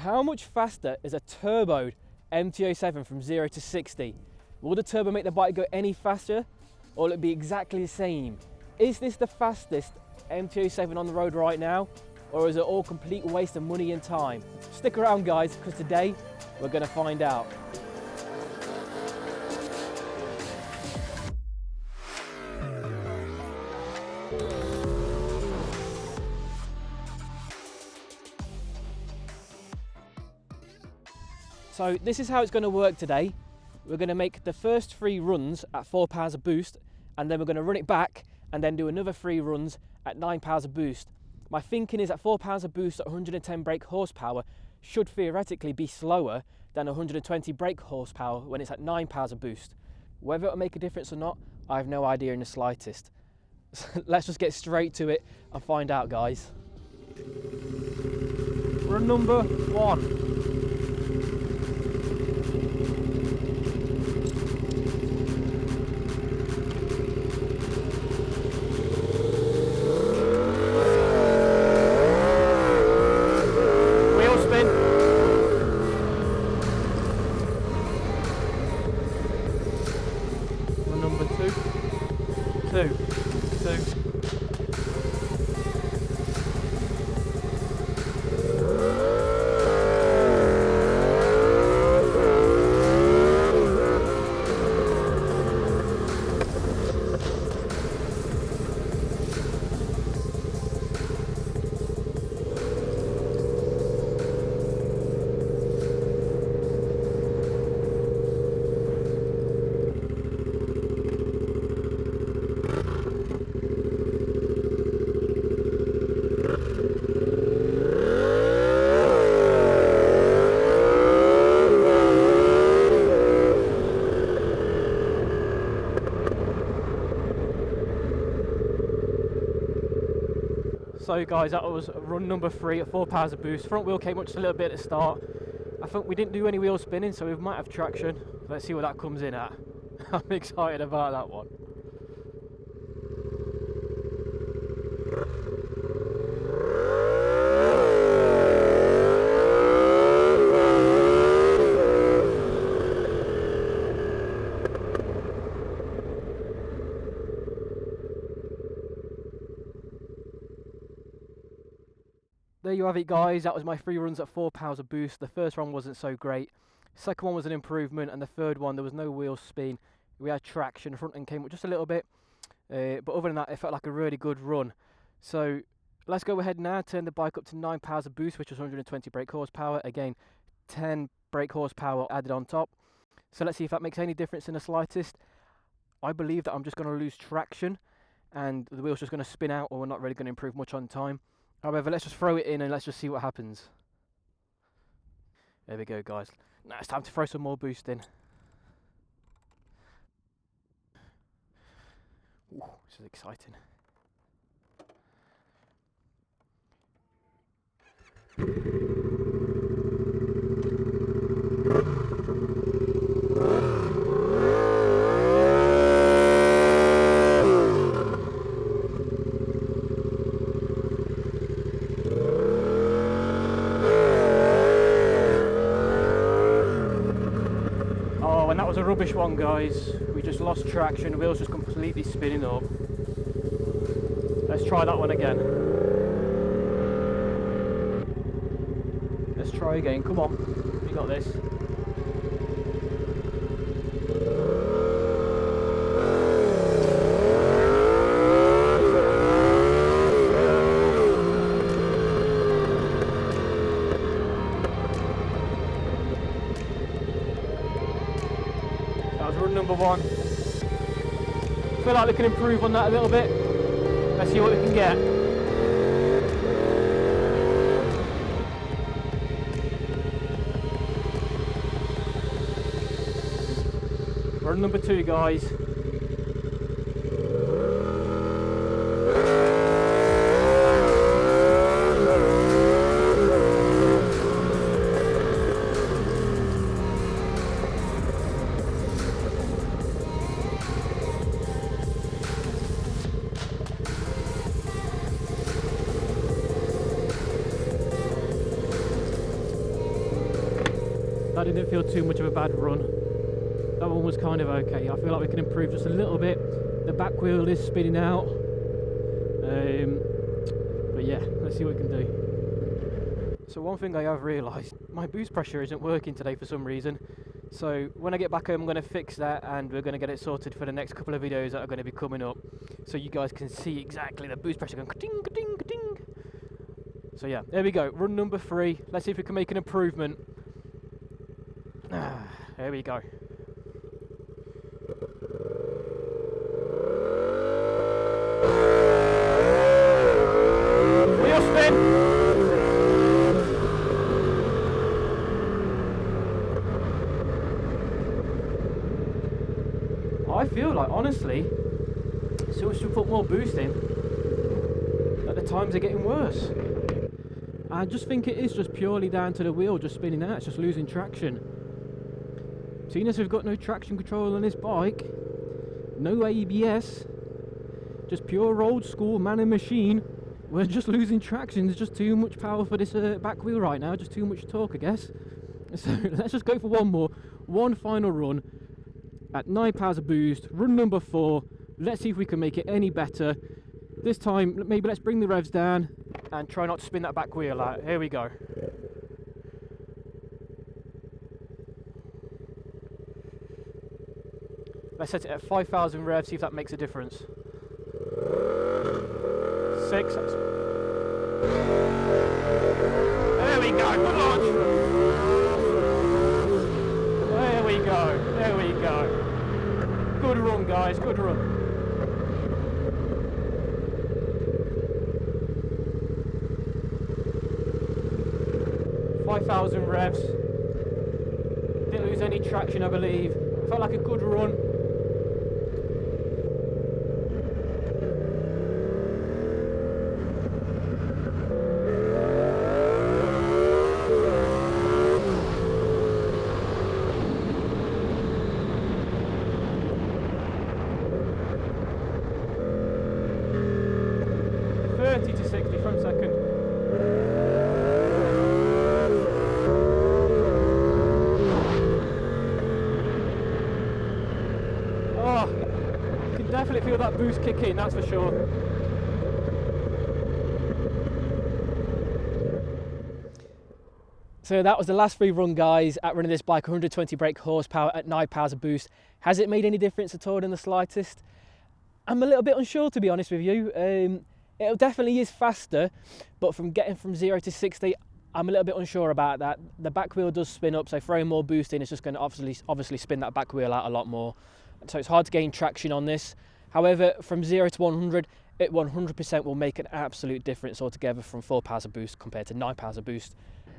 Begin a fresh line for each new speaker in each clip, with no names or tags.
How much faster is a turboed MT07 from 0 to 60? Will the turbo make the bike go any faster, or will it be exactly the same? Is this the fastest MT07 on the road right now, or is it all complete waste of money and time? Stick around guys, because today we're going to find out. So this is how it's going to work today. We're going to make the first 3 runs at 4 pounds a boost, and then we're going to run it back and then do another 3 runs at 9 pounds a boost. My thinking is that 4 pounds a boost at 110 brake horsepower should theoretically be slower than 120 brake horsepower when it's at 9 pounds a boost. Whether it'll make a difference or not, I have no idea in the slightest. Let's just get straight to it and find out, guys. Run number 1. So guys, that was run number 3 at 4 pounds a boost. Front wheel came up just a little bit at the start. I think we didn't do any wheel spinning, so we might have traction. Let's see what that comes in at. I'm excited about that one. There you have it guys, that was my 3 runs at 4 pounds a boost. The first one wasn't so great, second one was an improvement, and the third one there was no wheel spin. We had traction, the front end came up just a little bit, but other than that it felt like a really good run. So let's go ahead now, turn the bike up to 9 pounds a boost, which was 120 brake horsepower. Again, 10 brake horsepower added on top. So let's see if that makes any difference in the slightest. I believe that I'm just going to lose traction and the wheel's just going to spin out, or we're not really going to improve much on time. However, let's just throw it in and let's just see what happens. There we go guys. Now it's time to throw some more boost in. Ooh, this is exciting. And that was a rubbish one guys, we just lost traction, the wheel's just completely spinning up. Let's try that one again. Let's try again, come on, we got this. Run number 1. Feel like we can improve on that a little bit. Let's see what we can get. Run number 2 guys. that didn't feel too much of a bad run. That one was kind of okay. I feel like we can improve just a little bit. The back wheel is spinning out. But yeah, let's see what we can do. So one thing I have realised, my boost pressure isn't working today for some reason. So when I get back home, I'm going to fix that, and we're going to get it sorted for the next couple of videos that are going to be coming up, so you guys can see exactly the boost pressure going ka-ding, ka-ding, ka-ding. So yeah, there we go, run number 3. Let's see if we can make an improvement. There we go. Wheel spin. I feel like, honestly, as soon as we put more boost in, that the times are getting worse. I just think it is just purely down to the wheel just spinning out, it's just losing traction. Seeing as we've got no traction control on this bike, no ABS, just pure old school man and machine, we're just losing traction. There's just too much power for this back wheel right now, just too much torque, I guess. So let's just go for one final run at 9 pounds of boost, run number 4. Let's see if we can make it any better. This time, maybe let's bring the revs down and try not to spin that back wheel out. Here we go. Let's set it at 5,000 revs, see if that makes a difference. 6. There we go, good launch. There we go, there we go. Good run, guys, good run. .5,000 revs. Didn't lose any traction, I believe. Felt like a good run. To 60 from second. Oh, you can definitely feel that boost kick in, that's for sure. So that was the last free run, guys, at running this bike, 120 brake horsepower at 9 pounds of boost. Has it made any difference at all in the slightest? I'm a little bit unsure, to be honest with you. It definitely is faster, but from getting from 0 to 60, I'm a little bit unsure about that. The back wheel does spin up, so throwing more boost in is just going to obviously spin that back wheel out a lot more. So it's hard to gain traction on this. However, from 0 to 100, it 100% will make an absolute difference altogether from 4 pounds of boost compared to 9 pounds of boost.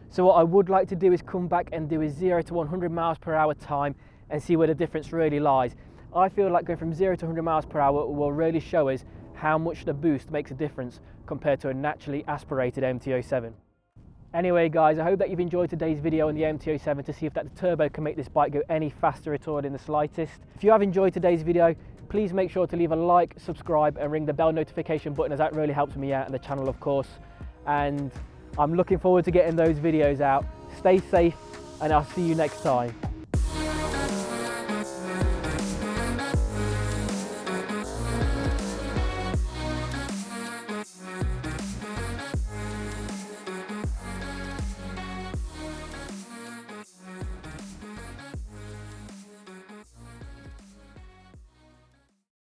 So what I would like to do is come back and do a 0 to 100 miles per hour time and see where the difference really lies. I feel like going from 0 to 100 miles per hour will really show us how much the boost makes a difference compared to a naturally aspirated MT07. Anyway guys, I hope that you've enjoyed today's video on the MT07 to see if that turbo can make this bike go any faster at all in the slightest. If you have enjoyed today's video, please make sure to leave a like, subscribe and ring the bell notification button, as that really helps me out and the channel, of course. And I'm looking forward to getting those videos out. Stay safe and I'll see you next time.